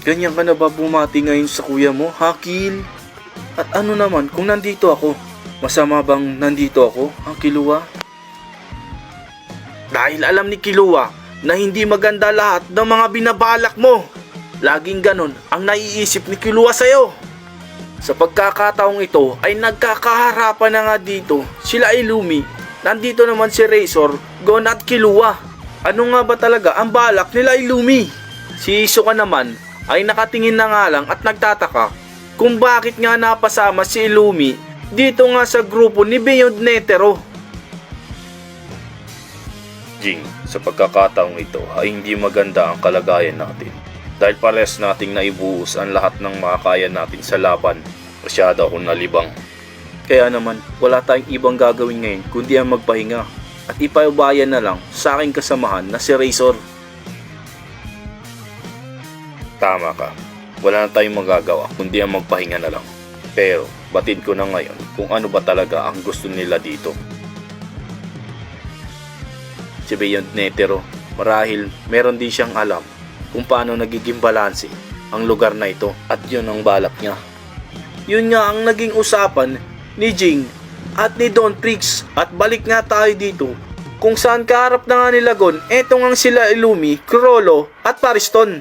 Ganyan ka na ba bumati ngayon sa kuya mo, ha, Kil? At ano naman kung nandito ako? Masama bang nandito ako, ha, Kilua? Dahil alam ni Kilua na hindi maganda lahat ng mga binabalak mo. Laging ganon ang naiisip ni Kilua sa'yo. Sa pagkakataong ito ay nagkakaharapan na nga dito sila Illumi. Nandito naman si Razor, Gon at Kilua. Ano nga ba talaga ang balak nila Illumi? Si Hisoka naman ay nakatingin na nga lang at nagtataka kung bakit nga napasama si Illumi dito nga sa grupo ni Beyond Netero. Jing, sa pagkakataong ito ay hindi maganda ang kalagayan natin dahil pares nating naibuhos ang lahat ng makakaya natin sa laban. Masyado akong nalibang. Kaya naman wala tayong ibang gagawin ngayon kundi ang magpahinga at ipaubayan na lang sa aking kasamahan na si Razor. Tama ka. Wala na tayong magagawa kundi ang magpahinga na lang. Pero batid ko na ngayon kung ano ba talaga ang gusto nila dito. Si Beyond Netero, marahil meron din siyang alam kung paano nagiging balanse ang lugar na ito at yun ang balak niya. Yun nga ang naging usapan ni Jing at ni Don Trix at balik nga tayo dito kung saan kaharap na nga nila Gon, eto nga sila Illumi, Chrollo at Pariston.